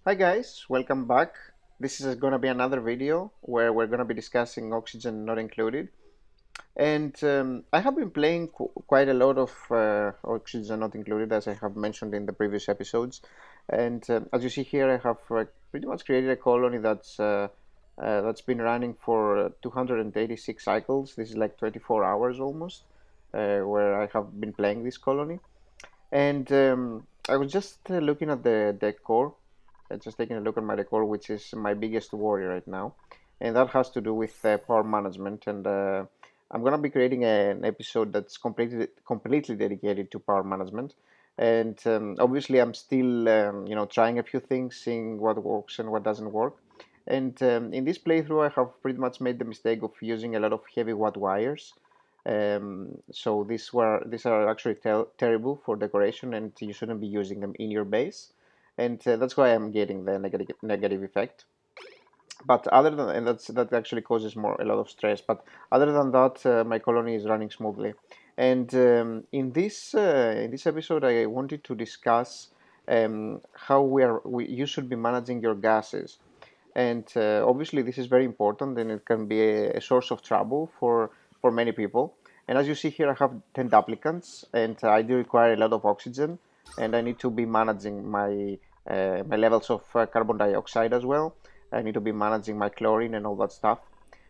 Hi guys, welcome back. This is going to be another video where we're going to be discussing Oxygen Not Included. And I have been playing quite a lot of Oxygen Not Included, as I have mentioned in the previous episodes. And as you see here, I have pretty much created a colony that's been running for 286 cycles. This is like 24 hours almost, where I have been playing this colony. And I was just looking at the decor, just taking a look at my decor, which is my biggest worry right now, and that has to do with power management. And I'm gonna be creating an episode that's completely dedicated to power management. And obviously, I'm still trying a few things, seeing what works and what doesn't work. And in this playthrough, I have pretty much made the mistake of using a lot of heavy watt wires. So these are actually terrible for decoration, and you shouldn't be using them in your base, and that's why I'm getting the negative effect. But other than and that actually causes more a lot of stress. But other than that, my colony is running smoothly. And in this episode, I wanted to discuss how you should be managing your gases. And obviously, this is very important, and it can be a source of trouble for many people. And as you see here, I have 10 applicants, and I do require a lot of oxygen, and I need to be managing my levels of carbon dioxide as well. I need to be managing my chlorine and all that stuff.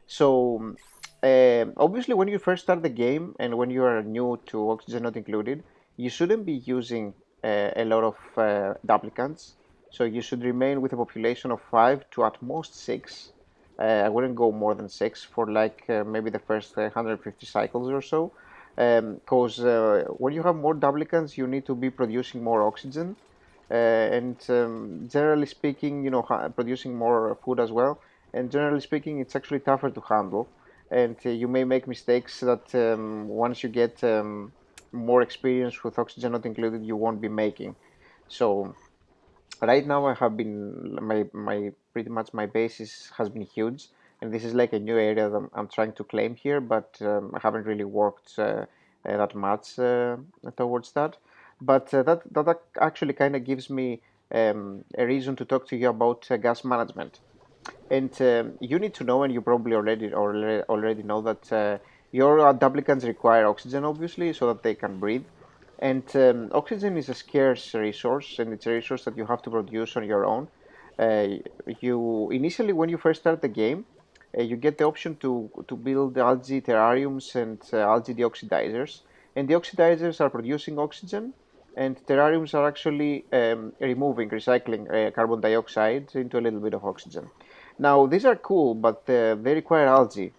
So obviously, when you first start the game and when you are new to Oxygen Not Included, you shouldn't be using a lot of duplicants. So you should remain with a population of 5 to at most 6. I wouldn't go more than 6 for like maybe the first 150 cycles or so. Because when you have more duplicants, you need to be producing more oxygen. And generally speaking, producing more food as well. And generally speaking, it's actually tougher to handle. And you may make mistakes that once you get more experience with oxygen not included, you won't be making. So right now I have been my pretty much my basis has been huge, and this is like a new area that I'm trying to claim here, but I haven't really worked that much towards that. But that actually kind of gives me a reason to talk to you about gas management. And you need to know, and you probably already know that your duplicants require oxygen, obviously, so that they can breathe. And oxygen is a scarce resource, and it's a resource that you have to produce on your own. Uh, you initially, when you first start the game, you get the option to build algae terrariums and algae deoxidizers. And the oxidizers are producing oxygen, and terrariums are actually recycling carbon dioxide into a little bit of oxygen. Now, these are cool, but they require algae,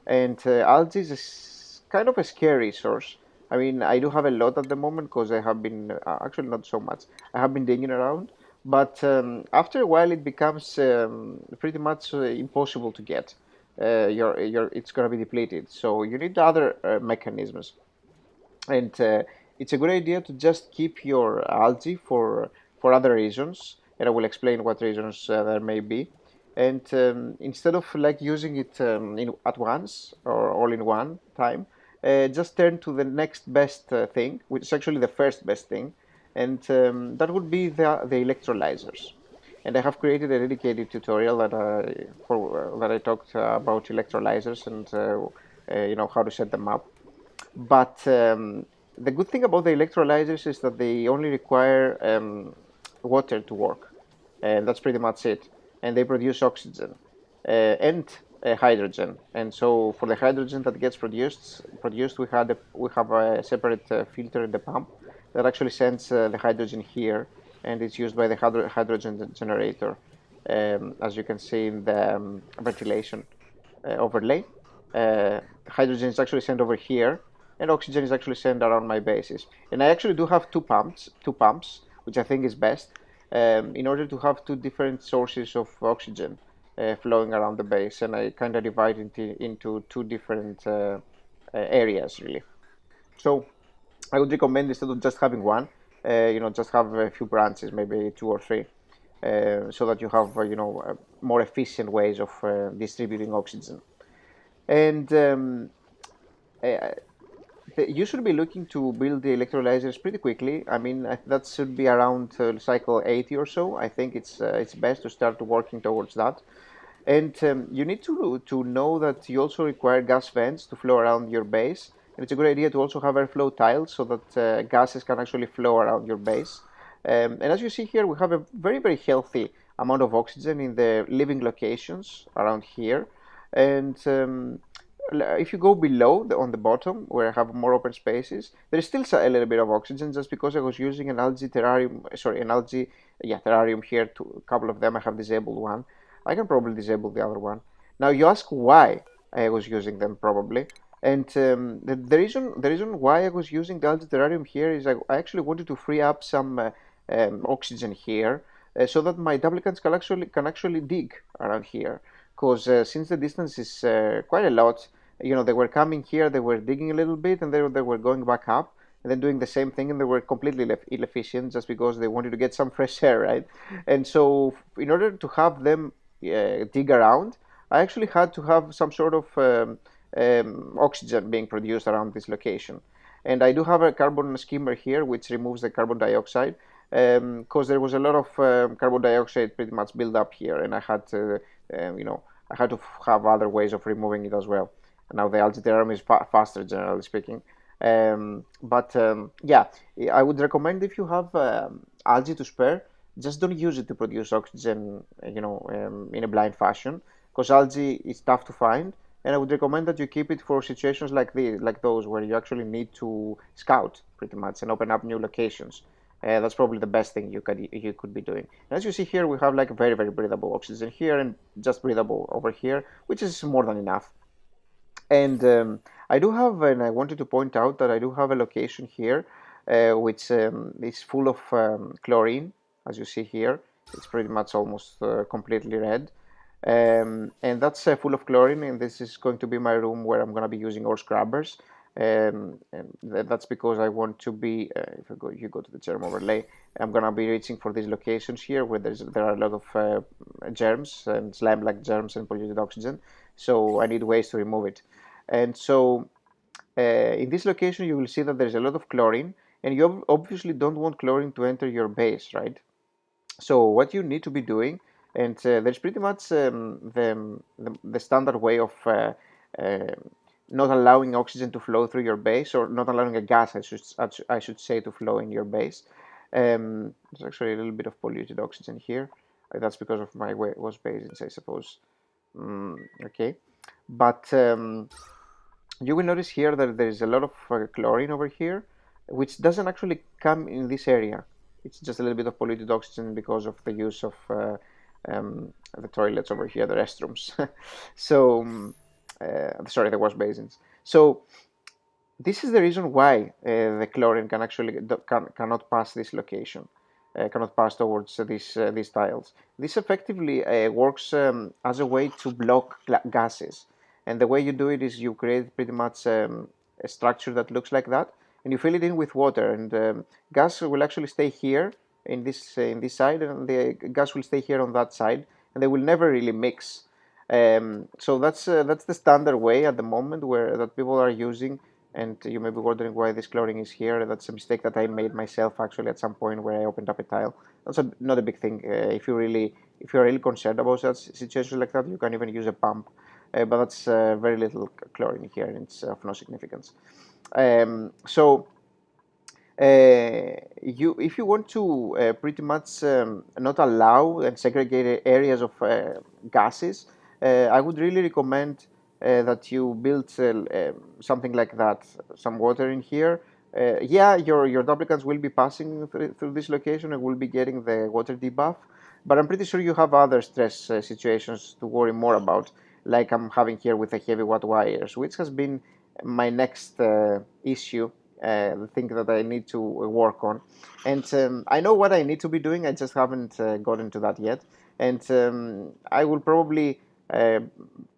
and algae is kind of a scary resource. I mean, I do have a lot at the moment because I have been actually not so much. I have been digging around, but after a while, it becomes pretty much impossible to get. It's going to be depleted, so you need other mechanisms, and it's a good idea to just keep your algae for other reasons, and I will explain what reasons there may be. And instead of like using it at once or all in one time, just turn to the next best thing, which is actually the first best thing, and that would be the electrolyzers. And I have created a dedicated tutorial that I talked about electrolyzers and how to set them up. But the good thing about the electrolyzers is that they only require water to work, and that's pretty much it. And they produce oxygen and hydrogen. And so for the hydrogen that gets produced, we have a separate filter in the pump that actually sends the hydrogen here, and it's used by the hydrogen generator, as you can see in the ventilation overlay. Hydrogen is actually sent over here, and oxygen is actually sent around my bases. And I actually do have two pumps, which I think is best, in order to have two different sources of oxygen flowing around the base. And I kind of divide into two different areas, really. So I would recommend instead of just having one, just have a few branches, maybe two or three, so that you have, more efficient ways of distributing oxygen. And uh, You should be looking to build the electrolyzers pretty quickly. I mean, that should be around cycle 80 or so. I think it's best to start working towards that. And you need to know that you also require gas vents to flow around your base. And it's a good idea to also have airflow tiles so that gases can actually flow around your base. And as you see here, we have a very, very healthy amount of oxygen in the living locations around here. And if you go below on the bottom where I have more open spaces, there is still a little bit of oxygen just because I was using an algae terrarium, sorry, an algae, yeah, terrarium here. A couple of them I have disabled one. I can probably disable the other one. Now you ask why I was using them probably, and the reason why I was using the algae terrarium here is I actually wanted to free up some oxygen here, so that my duplicants can actually dig around here. Because since the distance is quite a lot, they were coming here, they were digging a little bit, and they were going back up, and then doing the same thing, and they were completely inefficient just because they wanted to get some fresh air, right? And so, in order to have them dig around, I actually had to have some sort of oxygen being produced around this location. And I do have a carbon skimmer here, which removes the carbon dioxide, because there was a lot of carbon dioxide pretty much built up here, and um, you know, I had to have other ways of removing it as well. And now the algae is faster, generally speaking. But yeah, I would recommend if you have algae to spare, just don't use it to produce oxygen, in a blind fashion, because algae is tough to find. And I would recommend that you keep it for situations like those where you actually need to scout pretty much and open up new locations. That's probably the best thing you could be doing. And as you see here, we have like very, very breathable oxygen here and just breathable over here, which is more than enough. And I do have, and I wanted to point out that I do have a location here, which is full of chlorine, as you see here. It's pretty much almost completely red. And that's full of chlorine, and this is going to be my room where I'm going to be using ore scrubbers. And that's because I want to be, if you go to the germ overlay, I'm going to be reaching for these locations here where there are a lot of germs and slime-like germs and polluted oxygen. So I need ways to remove it. And so in this location, you will see that there's a lot of chlorine, and you obviously don't want chlorine to enter your base, right? So what you need to be doing, and there's pretty much the standard way of uh, not allowing oxygen to flow through your base, or not allowing a gas, I should say, to flow in your base. There's actually a little bit of polluted oxygen here. That's because of my was basins, I suppose. Okay, but you will notice here that there is a lot of chlorine over here, which doesn't actually come in this area. It's just a little bit of polluted oxygen because of the use of the toilets over here, the restrooms. So, sorry, the wash basins. So this is the reason why the chlorine cannot pass this location, cannot pass towards these tiles. This effectively works as a way to block gases, and the way you do it is you create pretty much a structure that looks like that, and you fill it in with water, and gas will actually stay here in this side, and the gas will stay here on that side, and they will never really mix. So that's the standard way at the moment where that people are using. And you may be wondering why this chlorine is here. That's a mistake that I made myself actually at some point where I opened up a tile. That's not a big thing. If you're really concerned about such situations like that, you can even use a pump. But that's very little chlorine here, and it's of no significance. So if you want to pretty much not allow and segregate areas of gases, I would really recommend that you build something like that, some water in here. Yeah, your duplicants will be passing through this location and will be getting the water debuff, but I'm pretty sure you have other stress situations to worry more about, like I'm having here with the heavy watt wires, which has been my next issue, the thing that I need to work on. And I know what I need to be doing, I just haven't gotten to that yet. And I will probably uh,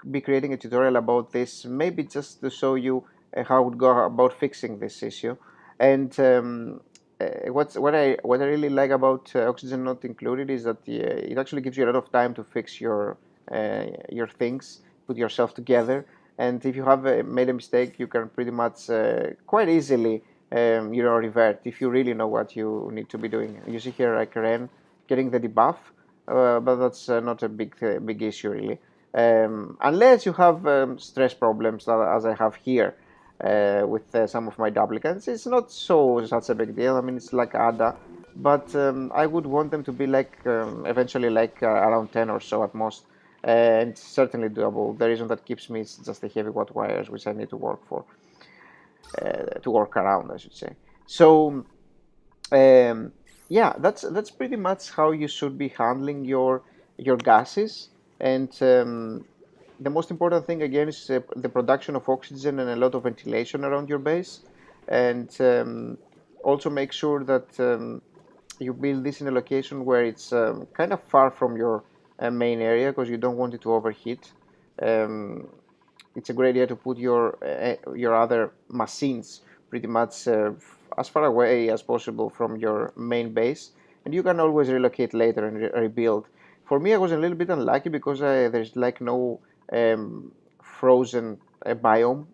be creating a tutorial about this, maybe just to show you how I would go about fixing this issue. And what I really like about Oxygen Not Included is that it actually gives you a lot of time to fix your things, put yourself together. And if you have made a mistake, you can pretty much quite easily revert if you really know what you need to be doing. You see here like Ren getting the debuff, but that's not a big issue really. Unless you have stress problems as I have here with some of my duplicants, it's not such a big deal. I mean, it's like ADA, but I would want them to be like eventually like around 10 or so at most, and it's certainly doable. The reason that keeps me is just the heavy watt wires, which I need to work for, to work around, I should say. So um, yeah, that's pretty much how you should be handling your gases. And the most important thing again is the production of oxygen and a lot of ventilation around your base. And also make sure that you build this in a location where it's kind of far from your main area because you don't want it to overheat. Um, it's a great idea to put your other machines pretty much as far away as possible from your main base, and you can always relocate later and rebuild. For me, I was a little bit unlucky because there's like no frozen biome,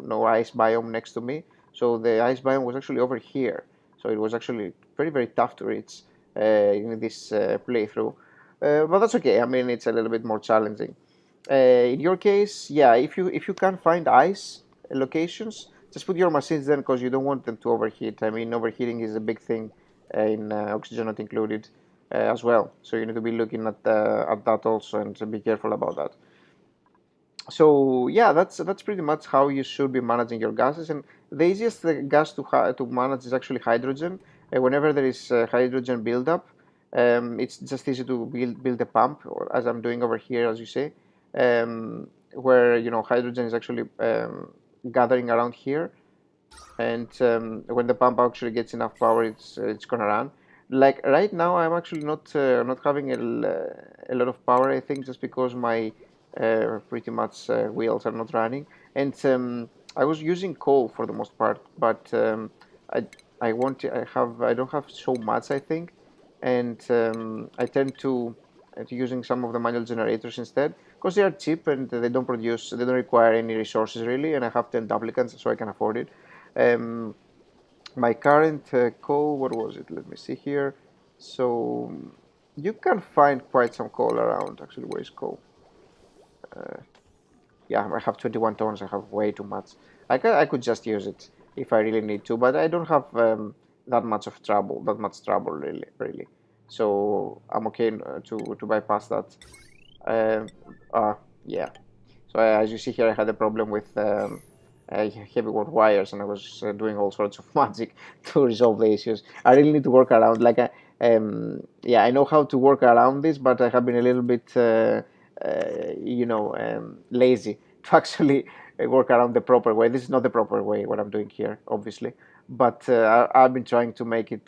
no ice biome next to me. So the ice biome was actually over here. So it was actually very tough to reach in this playthrough. But that's okay. I mean, it's a little bit more challenging. In your case, yeah, if you can find ice locations, just put your machines then because you don't want them to overheat. I mean, overheating is a big thing in oxygen not included as well. So you need to be looking at that also and to be careful about that. So yeah, that's pretty much how you should be managing your gases. And the easiest gas to manage is actually hydrogen. Whenever there is hydrogen buildup, it's just easy to build a pump, or as I'm doing over here, as you say, where hydrogen is actually gathering around here, and when the pump actually gets enough power, it's gonna run. Like right now, I'm actually not having a lot of power. I think just because my pretty much wheels are not running, and I was using coal for the most part, but I I don't have so much I think, and I tend to using some of the manual generators instead because they are cheap and they don't require any resources really, and I have 10 applicants so I can afford it. um, my current coal, what was it? Let me see here. So you can find quite some coal around. Actually, where is coal? Yeah, I have 21 tons. I have way too much. I could just use it if I really need to, but I don't have that much trouble really. So I'm okay to bypass that. Uh, yeah. So as you see here, I had a problem with heavy wire wires, and I was doing all sorts of magic to resolve the issues. I really need to work around. Yeah, I know how to work around this, but I have been a little bit, lazy to actually work around the proper way. This is not the proper way what I'm doing here, obviously, but I've been trying to make it,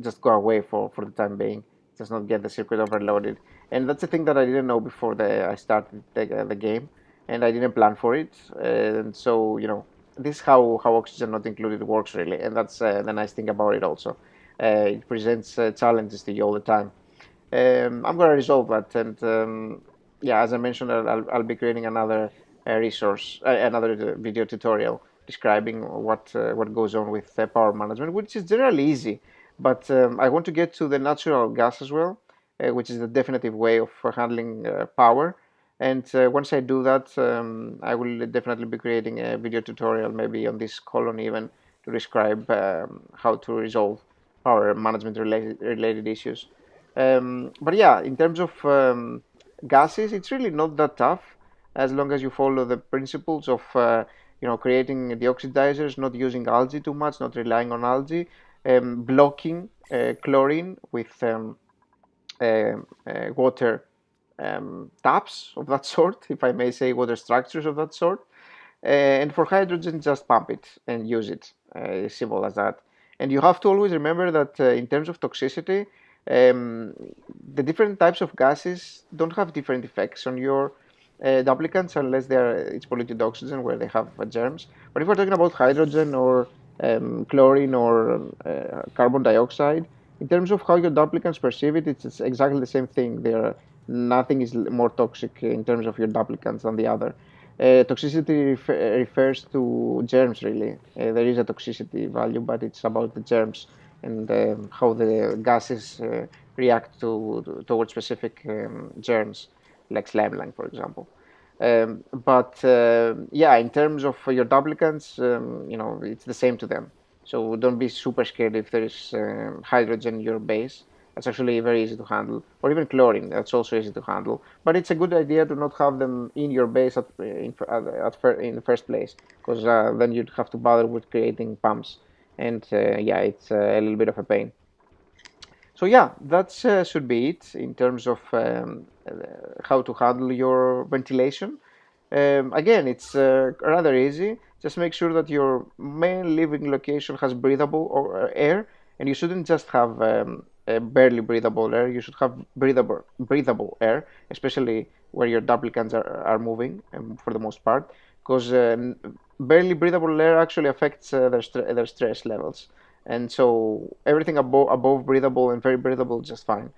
just go away for the time being, just not get the circuit overloaded. And that's the thing that I didn't know before I started the game, and I didn't plan for it. And so, this is how oxygen not included works really, and that's the nice thing about it also. It presents challenges to you all the time. I'm going to resolve that, and yeah, as I mentioned, I'll be creating another another video tutorial describing what goes on with power management, which is generally easy. But I want to get to the natural gas as well, which is the definitive way of handling power. And once I do that, I will definitely be creating a video tutorial, maybe on this colon even, to describe how to resolve power management related issues. But yeah, in terms of gases, it's really not that tough as long as you follow the principles of creating the oxidizers, not using algae too much, not relying on algae, blocking chlorine with water taps of that sort, if I may say, water structures of that sort. And for hydrogen, just pump it and use it. Simple as that. And you have to always remember that in terms of toxicity, um, the different types of gases don't have different effects on your duplicants unless it's polluted oxygen where they have germs. But if we're talking about hydrogen or chlorine or carbon dioxide, in terms of how your duplicants perceive it, it's exactly the same thing. Nothing is more toxic in terms of your duplicants than the other. Toxicity refers to germs, really. There is a toxicity value, but it's about the germs and how the gases react towards specific germs, like slime lung, for example. But yeah, in terms of your duplicants, it's the same to them. So don't be super scared if there is hydrogen in your base. That's actually very easy to handle, or even chlorine. That's also easy to handle. But it's a good idea to not have them in your base in the first place, because then you'd have to bother with creating pumps, and yeah, it's a little bit of a pain. So yeah, that should be it in terms of how to handle your ventilation. Again, it's rather easy. Just make sure that your main living location has breathable air, and you shouldn't just have barely breathable air. You should have breathable air, especially where your duplicants are moving, for the most part, because barely breathable air actually affects their stress levels, and so everything above breathable and very breathable is just fine.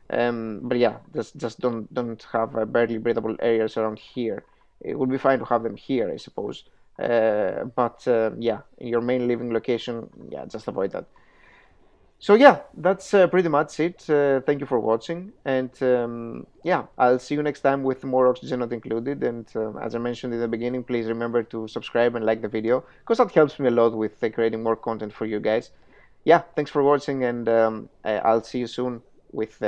But yeah, just don't have barely breathable areas around here. It would be fine to have them here, I suppose. But yeah, in your main living location, yeah, just avoid that. So yeah, that's pretty much it. Thank you for watching, and yeah, I'll see you next time with more oxygen not included. And as I mentioned in the beginning, please remember to subscribe and like the video, because that helps me a lot with creating more content for you guys. Yeah, thanks for watching, and I'll see you soon with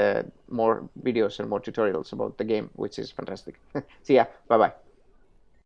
more videos and more tutorials about the game, which is fantastic. See ya. Bye bye.